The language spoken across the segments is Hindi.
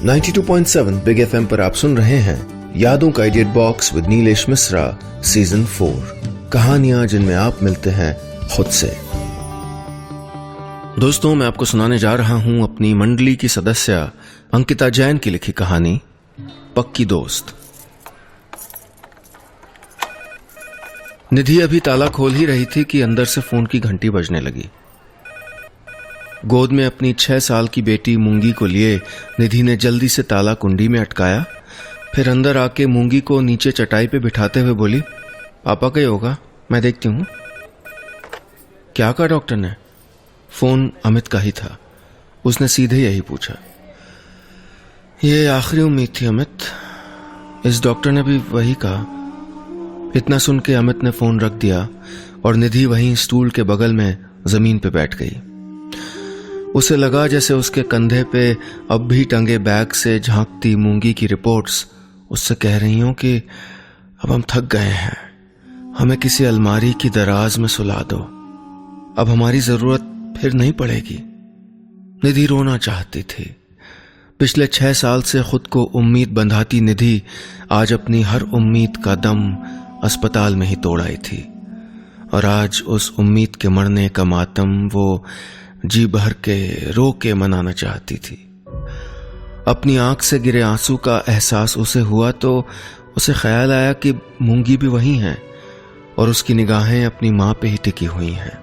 92.7 बिग एफएम पर आप सुन रहे हैं यादों का idiot box with Nilesh Mishra season 4। कहानियां जिनमें आप मिलते हैं खुद से। दोस्तों, मैं आपको सुनाने जा रहा हूं अपनी मंडली की सदस्य अंकिता जैन की लिखी कहानी पक्की दोस्त। निधि अभी ताला खोल ही रही थी कि अंदर से फोन की घंटी बजने लगी। गोद में अपनी 6 साल की बेटी मूंगी को लिए निधि ने जल्दी से ताला कुंडी में अटकाया, फिर अंदर आके मूंगी को नीचे चटाई पे बिठाते हुए बोली, पापा का होगा, मैं देखती हूं। क्या कहा डॉक्टर ने? फोन अमित का ही था। उसने सीधे यही पूछा। ये आखिरी उम्मीद थी अमित, इस डॉक्टर ने भी वही कहा। इतना सुन के अमित ने फोन रख दिया और निधि वहीं स्टूल के बगल में जमीन पे बैठ गई। उसे लगा जैसे उसके कंधे पे अब भी टंगे बैग से झांकती मूंगी की रिपोर्ट्स उससे कह रही हूं कि अब हम थक गए हैं, हमें किसी अलमारी की दराज में सुला दो, अब हमारी जरूरत फिर नहीं पड़ेगी। निधि रोना चाहती थी। पिछले 6 साल से खुद को उम्मीद बंधाती निधि आज अपनी हर उम्मीद का दम अस्पताल में ही तोड़ आई थी और आज उस उम्मीद के मरने का मातम वो जी भर के रो के मनाना चाहती थी। अपनी आंख से गिरे आंसू का एहसास उसे हुआ तो उसे ख्याल आया कि मूंगी भी वही है और उसकी निगाहें अपनी मां पे ही टिकी हुई हैं।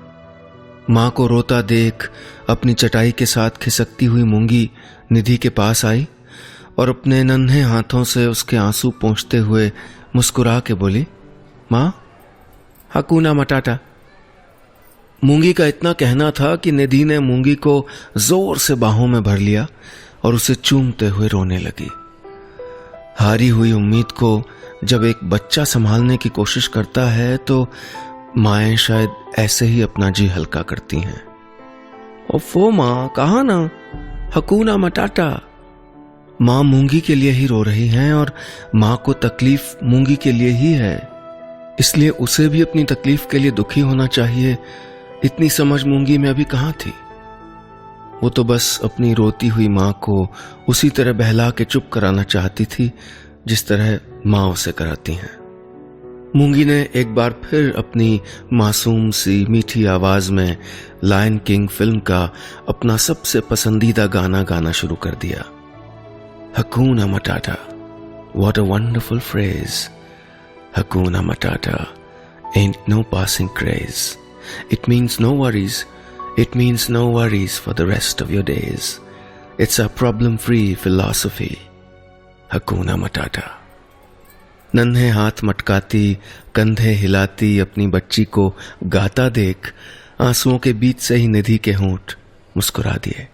मां को रोता देख अपनी चटाई के साथ खिसकती हुई मूंगी निधि के पास आई और अपने नन्हे हाथों से उसके आंसू पोंछते हुए मुस्कुरा के बोली, मां, हकूना मटाटा। मूंगी का इतना कहना था कि निधि ने मूंगी को जोर से बाहों में भर लिया और उसे चूमते हुए रोने लगी। हारी हुई उम्मीद को जब एक बच्चा संभालने की कोशिश करता है तो माएं शायद ऐसे ही अपना जी हल्का करती हैं। ओफो मां, कहा ना, हकूना मटाटा। मां मूंगी के लिए ही रो रही हैं और मां को तकलीफ मूंगी के लिए ही है, इसलिए उसे भी अपनी तकलीफ के लिए दुखी होना चाहिए। इतनी समझ मूंगी में अभी कहां थी। वो तो बस अपनी रोती हुई मां को उसी तरह बहला के चुप कराना चाहती थी जिस तरह मां उसे कराती हैं। मूंगी ने एक बार फिर अपनी मासूम सी मीठी आवाज में लायन किंग फिल्म का अपना सबसे पसंदीदा गाना गाना शुरू कर दिया। हकूना मटाटा, व्हाट अ वंडरफुल फ्रेज। हकूना मटाटा, ain't no passing craze. It means no worries. It means no worries for the rest of your days. It's a problem-free philosophy. Hakuna Matata. नन्हे हाथ मटकाती, कंधे हिलाती अपनी बच्ची को गाता देख आंसुओं के बीच से ही निधि के होंठ मुस्कुरा दिए।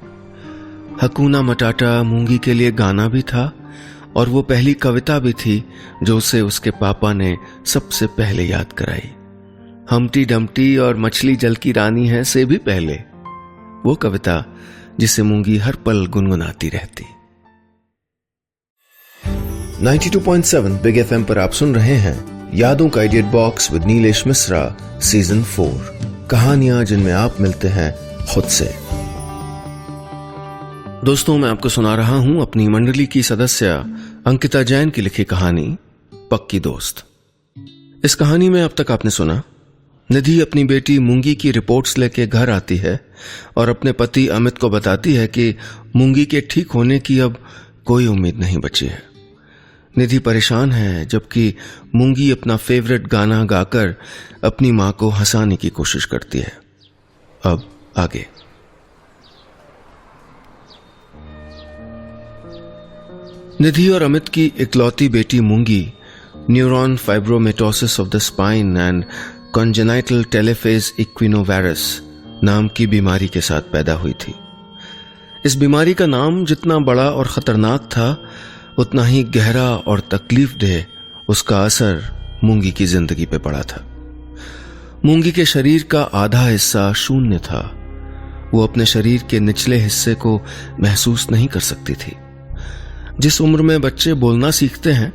हकूना मटाटा मूंगी के लिए गाना भी था और वो पहली कविता भी थी जो उसे उसके पापा ने सबसे पहले याद कराई। हमटी डमटी और मछली जल की रानी है से भी पहले, वो कविता जिसे मूंगी हर पल गुनगुनाती रहती। 92.7 बिग एफएम पर आप सुन रहे हैं यादों का idiot box with Nilesh Mishra season 4। कहानियां जिनमें आप मिलते हैं खुद से। दोस्तों, मैं आपको सुना रहा हूं अपनी मंडली की सदस्य अंकिता जैन की लिखी कहानी पक्की दोस्त। इस कहानी में अब तक आपने सुना, निधि अपनी बेटी मूंगी की रिपोर्ट्स लेके घर आती है और अपने पति अमित को बताती है कि मूंगी के ठीक होने की अब कोई उम्मीद नहीं बची है। निधि परेशान है जबकि मूंगी अपना फेवरेट गाना गाकर अपनी मां को हंसाने की कोशिश करती है। अब आगे। निधि और अमित की इकलौती बेटी मूंगी neuron fibromatosis of the spine and congenital talipes equinovarus नाम की बीमारी के साथ पैदा हुई थी। इस बीमारी का नाम जितना बड़ा और खतरनाक था उतना ही गहरा और तकलीफदेह उसका असर मूंगी की जिंदगी पे पड़ा था। मूंगी के शरीर का आधा हिस्सा शून्य था। वो अपने शरीर के निचले हिस्से को महसूस नहीं कर सकती थी। जिस उम्र में बच्चे बोलना सीखते हैं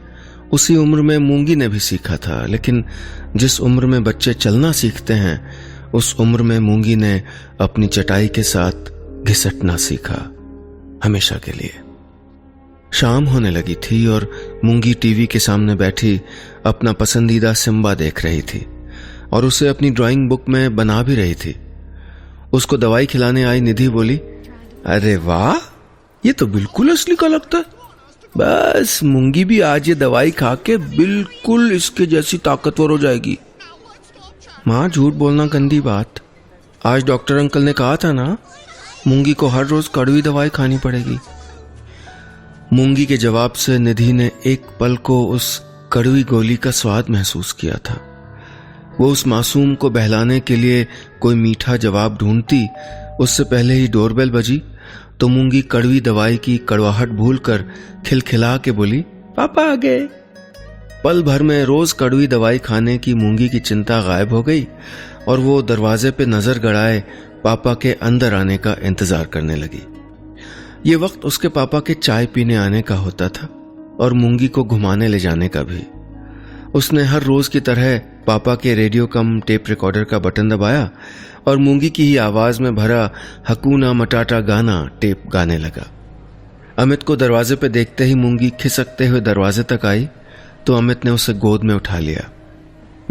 उसी उम्र में मूंगी ने भी सीखा था, लेकिन जिस उम्र में बच्चे चलना सीखते हैं उस उम्र में मूंगी ने अपनी चटाई के साथ घिसटना सीखा, हमेशा के लिए। शाम होने लगी थी और मूंगी टीवी के सामने बैठी अपना पसंदीदा सिम्बा देख रही थी और उसे अपनी ड्राइंग बुक में बना भी रही थी। उसको दवाई खिलाने आई निधि बोली, अरे वाह, ये तो बिल्कुल असली का लगता है। बस मूंगी भी आज ये दवाई खा के बिल्कुल इसके जैसी ताकतवर हो जाएगी। माँ, झूठ बोलना गंदी बात। आज डॉक्टर अंकल ने कहा था ना, मूंगी को हर रोज कड़वी दवाई खानी पड़ेगी। मूंगी के जवाब से निधि ने एक पल को उस कड़वी गोली का स्वाद महसूस किया था। वो उस मासूम को बहलाने के लिए कोई मीठा जवाब ढूंढती, उससे पहले ही डोरबेल बजी तो मूंगी कड़वी दवाई की कड़वाहट भूलकर खिलखिला के बोली, पापा आ गए। पल भर में रोज कड़वी दवाई खाने की मूंगी की चिंता गायब हो गई और वो दरवाजे पे नजर गड़ाए पापा के अंदर आने का इंतजार करने लगी। ये वक्त उसके पापा के चाय पीने आने का होता था और मूंगी को घुमाने ले जाने का भी। उसने हर रोज की तरह पापा के रेडियो कम टेप रिकॉर्डर का बटन दबाया और मूंगी की ही आवाज में भरा हकूना मटाटा गाना टेप गाने लगा। अमित को दरवाजे पे देखते ही मूंगी खिसकते हुए दरवाजे तक आई तो अमित ने उसे गोद में उठा लिया।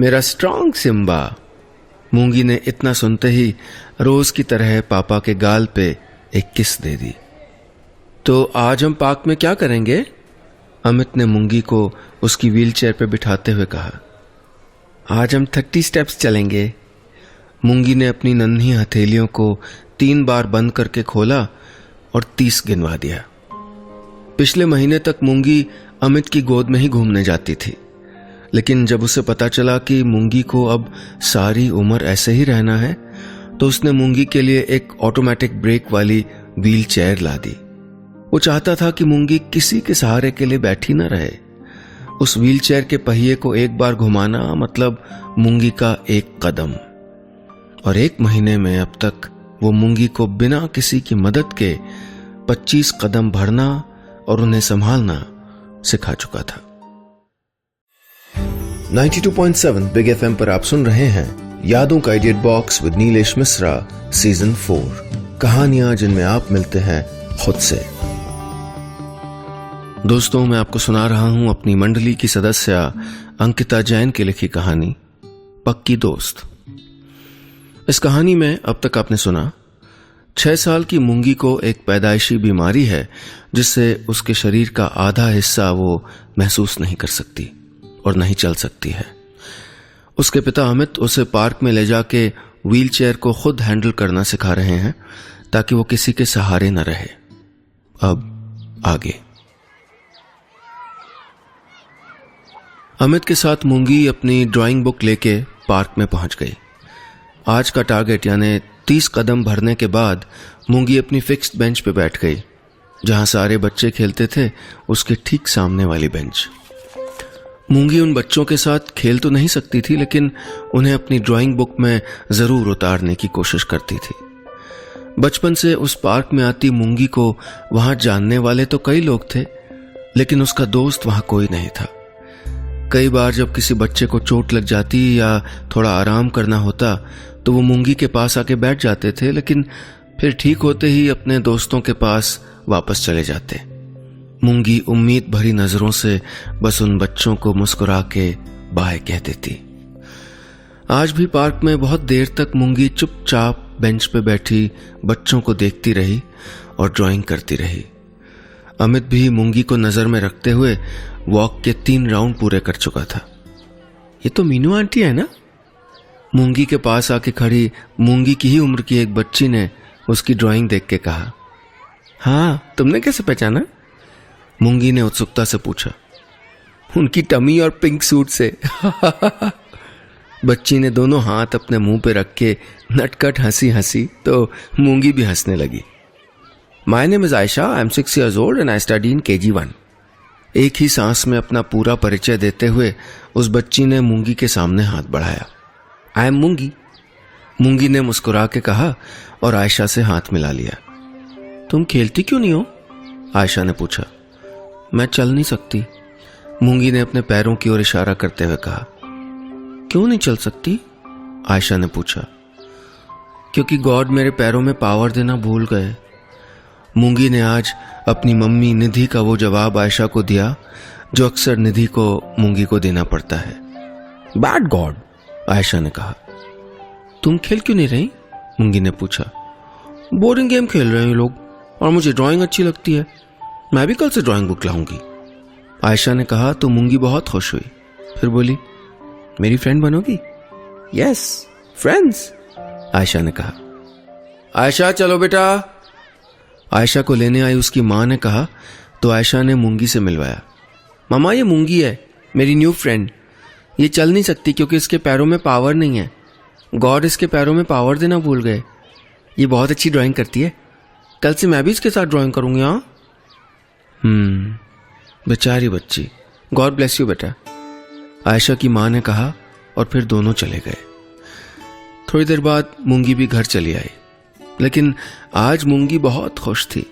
मेरा स्ट्रांग सिम्बा। मूंगी ने इतना सुनते ही रोज की तरह पापा के गाल पे एक किस दे दी। तो आज हम पार्क में क्या करेंगे? अमित ने मूंगी को उसकी व्हीलचेयर पे बिठाते हुए कहा। आज हम 30 स्टेप्स चलेंगे। मूंगी ने अपनी नन्ही हथेलियों को 3 बार बंद करके खोला और 30 गिनवा दिया। पिछले महीने तक मूंगी अमित की गोद में ही घूमने जाती थी, लेकिन जब उसे पता चला कि मूंगी को अब सारी उम्र ऐसे ही रहना है तो उसने मूंगी के लिए एक ऑटोमेटिक ब्रेक वाली व्हील चेयर ला दी। वो चाहता था कि मूंगी किसी के सहारे के लिए बैठी न रहे। उस व्हील चेयर के पहिए को एक बार घुमाना मतलब मूंगी का एक कदम, और 1 महीने में अब तक वो मूंगी को बिना किसी की मदद के 25 कदम भरना और उन्हें संभालना सिखा चुका था। 92.7 बिग एफएम पर आप सुन रहे हैं यादों का idiot box with Nilesh Mishra season 4, कहानियां जिनमें आप मिलते हैं खुद से। दोस्तों, मैं आपको सुना रहा हूं अपनी मंडली की सदस्य अंकिता जैन की लिखी कहानी पक्की दोस्त। इस कहानी में अब तक आपने सुना 6 साल की मूंगी को एक पैदाइशी बीमारी है जिससे उसके शरीर का आधा हिस्सा वो महसूस नहीं कर सकती और नहीं चल सकती है। उसके पिता अमित उसे पार्क में ले जाके व्हीलचेयर को खुद हैंडल करना सिखा रहे हैं ताकि वो किसी के सहारे न रहे। अब आगे। अमित के साथ मूंगी अपनी ड्राइंग बुक लेके पार्क में पहुंच गई। आज का टारगेट यानी 30 कदम भरने के बाद मूंगी अपनी फिक्स्ड बेंच पे बैठ गई, जहां सारे बच्चे खेलते थे उसके ठीक सामने वाली बेंच। मूंगी उन बच्चों के साथ खेल तो नहीं सकती थी, लेकिन उन्हें अपनी ड्राइंग बुक में जरूर उतारने की कोशिश करती थी। बचपन से उस पार्क में आती मूंगी को वहां जानने वाले तो कई लोग थे, लेकिन उसका दोस्त वहां कोई नहीं था। कई बार जब किसी बच्चे को चोट लग जाती या थोड़ा आराम करना होता तो वो मूंगी के पास आके बैठ जाते थे, लेकिन फिर ठीक होते ही अपने दोस्तों के पास वापस चले जाते। मूंगी उम्मीद भरी नजरों से बस उन बच्चों को मुस्कुरा के बाय कह देती। आज भी पार्क में बहुत देर तक मूंगी चुपचाप बेंच पे बैठी बच्चों को देखती रही और ड्राइंग करती रही। अमित भी मूंगी को नजर में रखते हुए वॉक के 3 राउंड पूरे कर चुका था। ये तो मीनू आंटी है ना? मूंगी के पास आके खड़ी मूंगी की ही उम्र की एक बच्ची ने उसकी ड्राइंग देख के कहा। हाँ, तुमने कैसे पहचाना? मूंगी ने उत्सुकता से पूछा। उनकी टमी और पिंक सूट से। बच्ची ने दोनों हाथ अपने मुंह पे रख के नटखट हंसी तो मूंगी भी हंसने लगी। My name is Aisha, I am 6 years old and I study in KG1। एक ही सांस में अपना पूरा परिचय देते हुए उस बच्ची ने मूंगी के सामने हाथ बढ़ाया। I am मूंगी। मूंगी ने मुस्कुरा के कहा और आयशा से हाथ मिला लिया। तुम खेलती क्यों नहीं हो? आयशा ने पूछा। मैं चल नहीं सकती, मूंगी ने अपने पैरों की ओर इशारा करते हुए कहा। क्यों नहीं चल सकती? आयशा ने पूछा। क्योंकि गॉड मेरे पैरों में पावर देना भूल गए। मूंगी ने आज अपनी मम्मी निधि का वो जवाब आयशा को दिया जो अक्सर निधि को मूंगी को देना पड़ता है। बैड गॉड, आयशा ने कहा। तुम खेल क्यों नहीं रही? मूंगी ने पूछा। बोरिंग गेम खेल रहे हैं लोग और मुझे ड्राइंग अच्छी लगती है, मैं भी कल से ड्राइंग बुक लाऊंगी, आयशा ने कहा। तो मूंगी बहुत खुश हुई, फिर बोली, मेरी फ्रेंड बनोगी? यस, फ्रेंड्स, आयशा ने कहा। आयशा चलो बेटा, आयशा को लेने आई उसकी मां ने कहा। तो आयशा ने मूंगी से मिलवाया। मामा ये मूंगी है, मेरी न्यू फ्रेंड। ये चल नहीं सकती क्योंकि इसके पैरों में पावर नहीं है। गॉड इसके पैरों में पावर देना भूल गए। ये बहुत अच्छी ड्राइंग करती है, कल से मैं भी इसके साथ ड्राइंग करूंगी। हाँ, बेचारी बच्ची, गॉड ब्लेस यू बेटा, आयशा की मां ने कहा। और फिर दोनों चले गए। थोड़ी देर बाद मूंगी भी घर चली आई, लेकिन आज मूंगी बहुत खुश थी।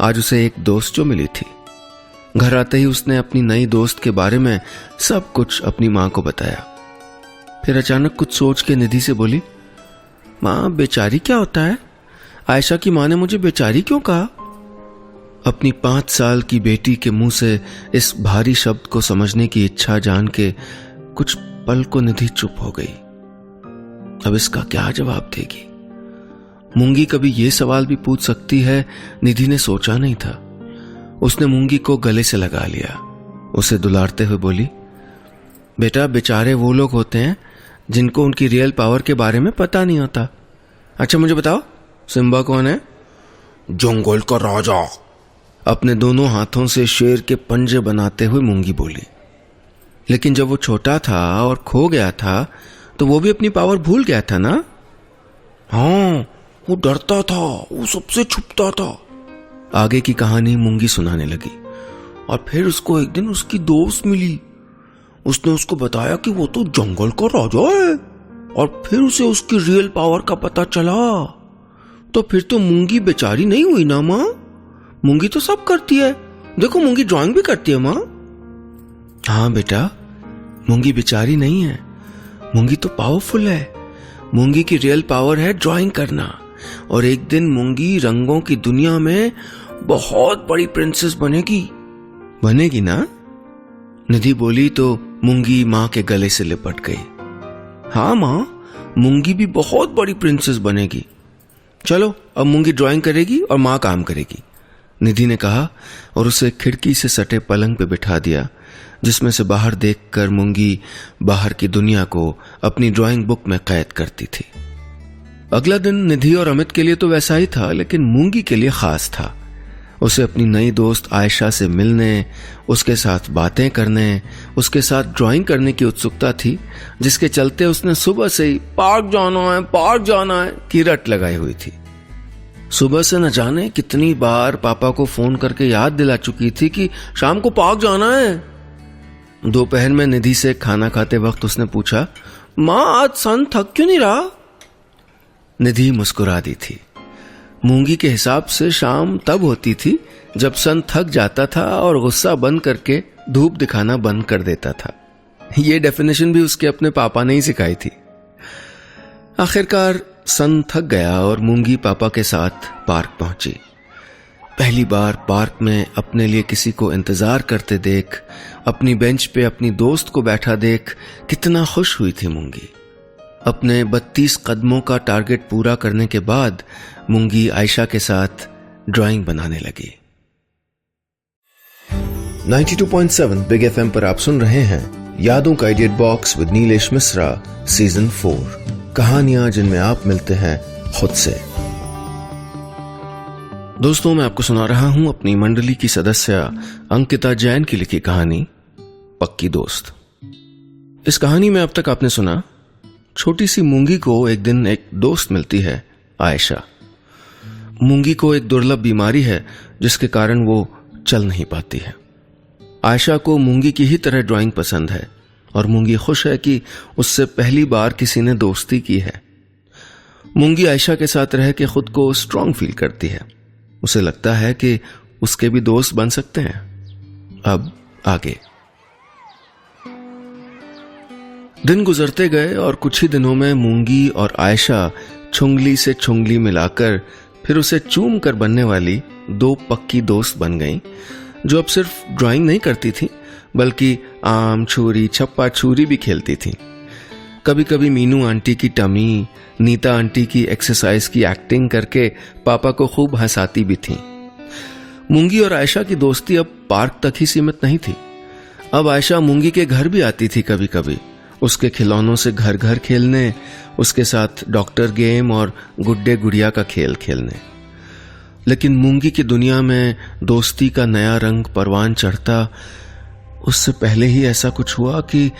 आज उसे एक दोस्त जो मिली थी। घर आते ही उसने अपनी नई दोस्त के बारे में सब कुछ अपनी मां को बताया। फिर अचानक कुछ सोच के निधि से बोली, मां बेचारी क्या होता है? आयशा की मां ने मुझे बेचारी क्यों कहा? अपनी 5 साल की बेटी के मुंह से इस भारी शब्द को समझने की इच्छा जान के कुछ पल को निधि चुप हो गई। अब इसका क्या जवाब देगी? मूंगी कभी ये सवाल भी पूछ सकती है, निधि ने सोचा नहीं था। उसने मूंगी को गले से लगा लिया, उसे दुलारते हुए बोली, बेटा बेचारे वो लोग होते हैं जिनको उनकी रियल पावर के बारे में पता नहीं होता। अच्छा मुझे बताओ, सिम्बा कौन है? जंगल का राजा, अपने दोनों हाथों से शेर के पंजे बनाते हुए मूंगी बोली। लेकिन जब वो छोटा था और खो गया था तो वो भी अपनी पावर भूल गया था ना? हाँ, वो डरता था, वो सबसे छुपता था। आगे की कहानी मूंगी सुनाने लगी। और फिर उसको एक दिन उसकी दोस्त मिली। उसने उसको बताया कि वो तो जंगल का राजा है, और फिर उसे उसकी रियल पावर का पता चला। तो फिर तो मूंगी बेचारी नहीं हुई ना माँ? मूंगी तो सब करती है, देखो मूंगी ड्राइंग भी करती है माँ। हाँ बेटा, मूंगी बेचारी नहीं है, मूंगी तो पावरफुल है। मूंगी की रियल पावर है ड्राइंग करना, और एक दिन मूंगी रंगों की दुनिया में बहुत बड़ी प्रिंसेस बनेगी ना? निधि बोली तो मूंगी माँ के गले से लिपट गई। हाँ माँ, मूंगी भी बहुत बड़ी प्रिंसेस बनेगी। चलो अब मूंगी ड्राइंग करेगी और माँ काम करेगी, निधि ने कहा, और उसे खिड़की से सटे पलंग पे बिठा दिया, जिसमें से बाहर देखकर मूंगी बाहर की दुनिया को अपनी ड्राइंग बुक में कैद करती थी। अगला दिन निधि और अमित के लिए तो वैसा ही था, लेकिन मूंगी के लिए खास था। उसे अपनी नई दोस्त आयशा से मिलने, उसके साथ बातें करने, उसके साथ ड्राइंग करने की उत्सुकता थी, जिसके चलते उसने सुबह से ही पार्क जाना है की रट लगाई हुई थी। सुबह से न जाने कितनी बार पापा को फोन करके याद दिला चुकी थी कि शाम को पार्क जाना है। दोपहर में निधि से खाना खाते वक्त उसने पूछा, माँ आज सन थक क्यों नहीं रहा? निधि मुस्कुरा दी थी। मूंगी के हिसाब से शाम तब होती थी जब सन थक जाता था और गुस्सा बंद करके धूप दिखाना बंद कर देता था। ये डेफिनेशन भी उसके अपने पापा ने ही सिखाई थी। आखिरकार सन थक गया और मूंगी पापा के साथ पार्क पहुंची। पहली बार पार्क में अपने लिए किसी को इंतजार करते देख, अपनी बेंच पे अपनी दोस्त को बैठा देख कितना खुश हुई थी मूंगी। अपने 32 कदमों का टारगेट पूरा करने के बाद मूंगी आयशा के साथ ड्राइंग बनाने लगी। 92.7 बिग एफएम पर आप सुन रहे हैं यादों का idiot box with Nilesh Mishra season 4, कहानियां जिनमें आप मिलते हैं खुद से। दोस्तों, मैं आपको सुना रहा हूं अपनी मंडली की सदस्य अंकिता जैन की लिखी कहानी पक्की दोस्त। इस कहानी में अब तक आपने सुना, छोटी सी मूंगी को एक दिन एक दोस्त मिलती है, आयशा। मूंगी को एक दुर्लभ बीमारी है जिसके कारण वो चल नहीं पाती है। आयशा को मूंगी की ही तरह ड्राइंग पसंद है और मूंगी खुश है कि उससे पहली बार किसी ने दोस्ती की है। मूंगी आयशा के साथ रह के खुद को स्ट्रांग फील करती है। उसे लगता है कि उसके भी दोस्त बन सकते हैं। अब आगे दिन गुजरते गए और कुछ ही दिनों में मूंगी और आयशा छुंगली से छुंगली मिलाकर फिर उसे चूम कर बनने वाली दो पक्की दोस्त बन गईं, जो अब सिर्फ ड्राइंग नहीं करती थी बल्कि आम छुरी छप्पा छुरी भी खेलती थी। कभी कभी मीनू आंटी की टमी, नीता आंटी की एक्सरसाइज की एक्टिंग करके पापा को खूब हंसाती भी थी। मूंगी और आयशा की दोस्ती अब पार्क तक ही सीमित नहीं थी। अब आयशा मूंगी के घर भी आती थी कभी कभी, उसके खिलौनों से घर घर खेलने, उसके साथ डॉक्टर गेम और गुड्डे गुड़िया का खेल खेलने। लेकिन मूंगी की दुनिया में दोस्ती का नया रंग परवान चढ़ता उससे पहले ही ऐसा कुछ हुआ कि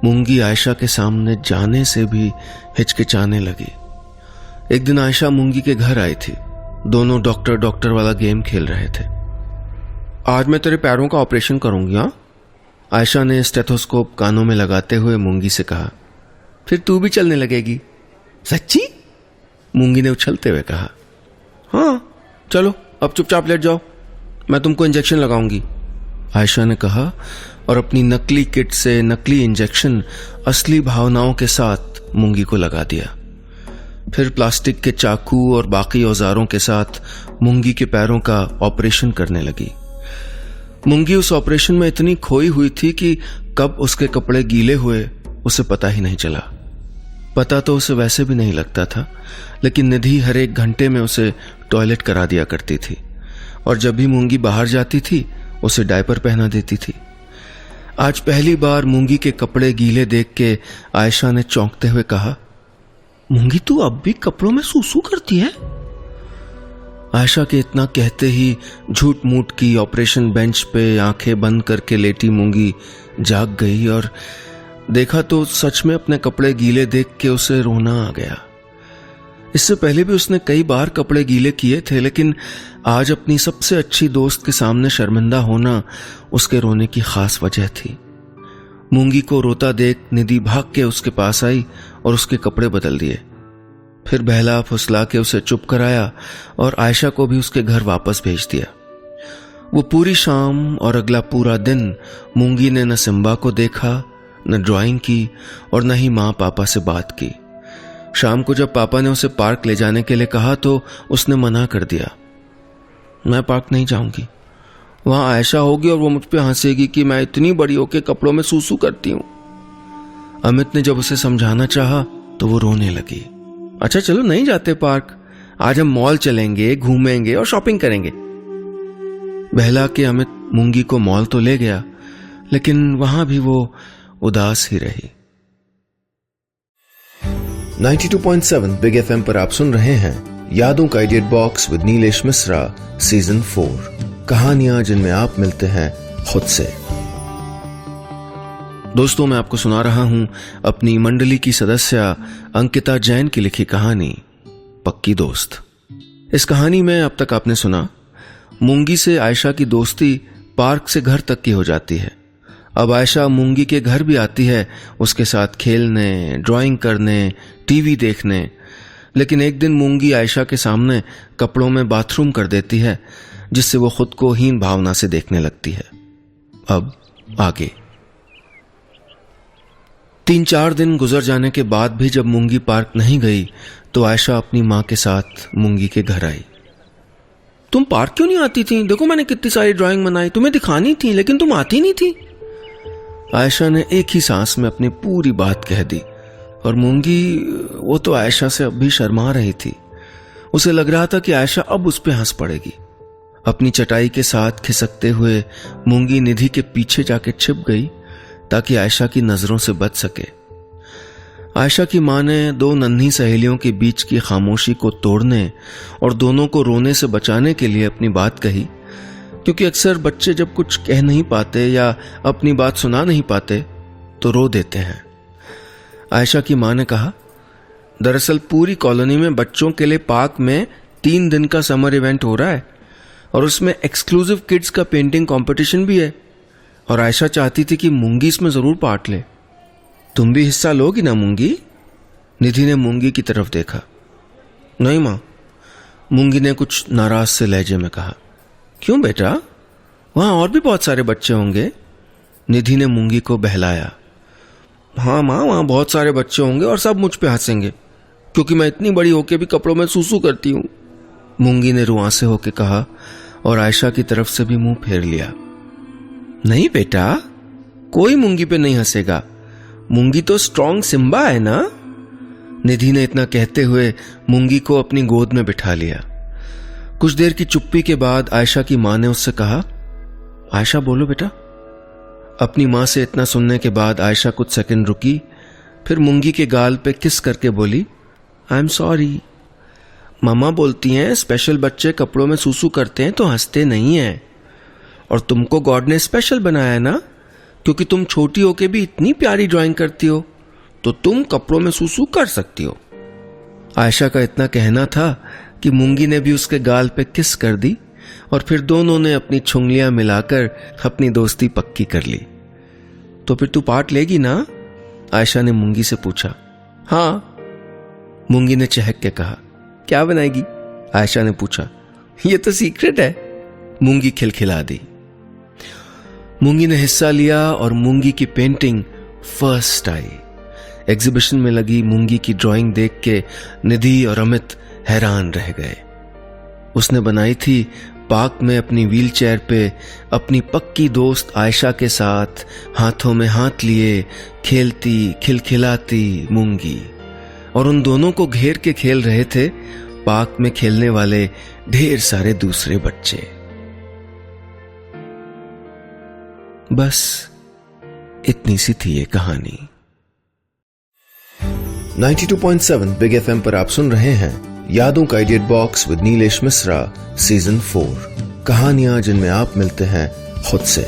मूंगी आयशा के सामने जाने से भी हिचकिचाने लगी। एक दिन आयशा मूंगी के घर आई थी। दोनों डॉक्टर डॉक्टर वाला गेम खेल रहे थे। आज मैं तेरे पैरों का ऑपरेशन करूंगी। हाँ, आयशा ने स्टेथोस्कोप कानों में लगाते हुए मूंगी से कहा। फिर तू भी चलने लगेगी? सच्ची? मूंगी ने उछलते हुए कहा। हाँ चलो, अब चुपचाप लेट जाओ, मैं तुमको इंजेक्शन लगाऊंगी, आयशा ने कहा और अपनी नकली किट से नकली इंजेक्शन असली भावनाओं के साथ मूंगी को लगा दिया। फिर प्लास्टिक के चाकू और बाकी औजारों के साथ मूंगी के पैरों का ऑपरेशन करने लगी। मूंगी उस ऑपरेशन में इतनी खोई हुई थी कि कब उसके कपड़े गीले हुए उसे पता ही नहीं चला। पता तो उसे वैसे भी नहीं लगता था, लेकिन निधि हर एक घंटे में उसे टॉयलेट करा दिया करती थी और जब भी मूंगी बाहर जाती थी उसे डायपर पहना देती थी। आज पहली बार मूंगी के कपड़े गीले देख के आयशा ने चौंकते हुए कहा, मूंगी तू अब भी कपड़ों में सूसू करती है? आयशा के इतना कहते ही झूठ मूठ की ऑपरेशन बेंच पे आंखें बंद करके लेटी मूंगी जाग गई और देखा तो सच में अपने कपड़े गीले देख के उसे रोना आ गया। इससे पहले भी उसने कई बार कपड़े गीले किए थे, लेकिन आज अपनी सबसे अच्छी दोस्त के सामने शर्मिंदा होना उसके रोने की खास वजह थी। मूंगी को रोता देख निधि भाग के उसके पास आई और उसके कपड़े बदल दिए। फिर बहला फुसला के उसे चुप कराया और आयशा को भी उसके घर वापस भेज दिया। वो पूरी शाम और अगला पूरा दिन मूंगी ने न सिम्बा को देखा, न ड्राइंग की और न ही माँ पापा से बात की। शाम को जब पापा ने उसे पार्क ले जाने के लिए कहा तो उसने मना कर दिया। मैं पार्क नहीं जाऊंगी, वहां आयशा होगी और वो मुझ पे हंसेगी कि मैं इतनी बड़ी होके कपड़ों में सूसू करती हूं। अमित ने जब उसे समझाना चाहा तो वो रोने लगी। अच्छा चलो नहीं जाते पार्क, आज हम मॉल चलेंगे, घूमेंगे और शॉपिंग करेंगे। बहला के अमित मूंगी को मॉल तो ले गया, लेकिन वहां भी वो उदास ही रही। 92.7 बिग एफएम पर आप सुन रहे हैं यादों का idiot box with Nilesh Mishra season 4, कहानियां जिनमें आप मिलते हैं खुद से। दोस्तों, मैं आपको सुना रहा हूं अपनी मंडली की सदस्य अंकिता जैन की लिखी कहानी पक्की दोस्त। इस कहानी में अब तक आपने सुना मूंगी से आयशा की दोस्ती पार्क से घर तक की हो जाती है। अब आयशा मूंगी के घर भी आती है उसके साथ खेलने, ड्राइंग करने, टीवी देखने। लेकिन एक दिन मूंगी आयशा के सामने कपड़ों में बाथरूम कर देती है, जिससे वो खुद को हीन भावना से देखने लगती है। अब आगे 3-4 दिन गुजर जाने के बाद भी जब मूंगी पार्क नहीं गई तो आयशा अपनी माँ के साथ मूंगी के घर आई। तुम पार्क क्यों नहीं आती थी? देखो मैंने कितनी सारी ड्राइंग बनाई, तुम्हें दिखानी थी लेकिन तुम आती नहीं थी। आयशा ने एक ही सांस में अपनी पूरी बात कह दी और मूंगी वो तो आयशा से अब भी शर्मा रही थी। उसे लग रहा था कि आयशा अब उस पर हंस पड़ेगी। अपनी चटाई के साथ खिसकते हुए मूंगी निधि के पीछे जाके छिप गई ताकि आयशा की नजरों से बच सके। आयशा की मां ने 2 नन्ही सहेलियों के बीच की खामोशी को तोड़ने और दोनों को रोने से बचाने के लिए अपनी बात कही, क्योंकि अक्सर बच्चे जब कुछ कह नहीं पाते या अपनी बात सुना नहीं पाते तो रो देते हैं। आयशा की मां ने कहा, दरअसल पूरी कॉलोनी में बच्चों के लिए पार्क में 3 दिन का समर इवेंट हो रहा है और उसमें एक्सक्लूसिव किड्स का पेंटिंग कंपटीशन भी है और आयशा चाहती थी कि मूंगी इसमें जरूर पार्ट ले। तुम भी हिस्सा लोगी ना मूंगी? निधि ने मूंगी की तरफ देखा। नहीं मां, मूंगी ने कुछ नाराज से लहजे में कहा। क्यों बेटा, वहां और भी बहुत सारे बच्चे होंगे। निधि ने मूंगी को बहलाया। हाँ मां, वहां बहुत सारे बच्चे होंगे और सब मुझ पे हंसेंगे क्योंकि मैं इतनी बड़ी होके भी कपड़ों में सूसू करती हूं, मूंगी ने रुआंसे होके कहा और आयशा की तरफ से भी मुंह फेर लिया। नहीं बेटा, कोई मूंगी पे नहीं हंसेगा, मूंगी तो स्ट्रॉन्ग सिम्बा है ना। निधि ने इतना कहते हुए मूंगी को अपनी गोद में बिठा लिया। कुछ देर की चुप्पी के बाद आयशा की मां ने उससे कहा, आयशा बोलो बेटा। अपनी मां से इतना सुनने के बाद आयशा कुछ सेकंड रुकी, फिर मूंगी के गाल पे किस करके बोली, आई एम सॉरी। मामा बोलती हैं स्पेशल बच्चे कपड़ों में सूसू करते हैं तो हंसते नहीं हैं, और तुमको गॉड ने स्पेशल बनाया ना, क्योंकि तुम छोटी होके भी इतनी प्यारी ड्राइंग करती हो, तो तुम कपड़ों में सूसू कर सकती हो। आयशा का इतना कहना था कि मूंगी ने भी उसके गाल पे किस कर दी, और फिर दोनों ने अपनी छुंगलियां मिलाकर अपनी दोस्ती पक्की कर ली। तो फिर तू पार्ट लेगी ना? आयशा ने मूंगी से पूछा। हाँ, मूंगी ने चहक के कहा। क्या बनाएगी? आयशा ने पूछा। ये तो सीक्रेट है, मूंगी खिलखिला दी। मूंगी ने हिस्सा लिया और मूंगी की पेंटिंग फर्स्ट आई। एग्जीबिशन में लगी मूंगी की ड्राइंग देख के निधि और अमित हैरान रह गए। उसने बनाई थी पार्क में अपनी व्हीलचेयर पे अपनी पक्की दोस्त आयशा के साथ हाथों में हाथ लिए खेलती खिलखिलाती मूंगी, और उन दोनों को घेर के खेल रहे थे पार्क में खेलने वाले ढेर सारे दूसरे बच्चे। बस इतनी सी थी ये कहानी। 92.7 बिग FM पर आप सुन रहे हैं यादों का idiot box with Nilesh Mishra season 4, कहानियां जिनमें आप मिलते हैं खुद से।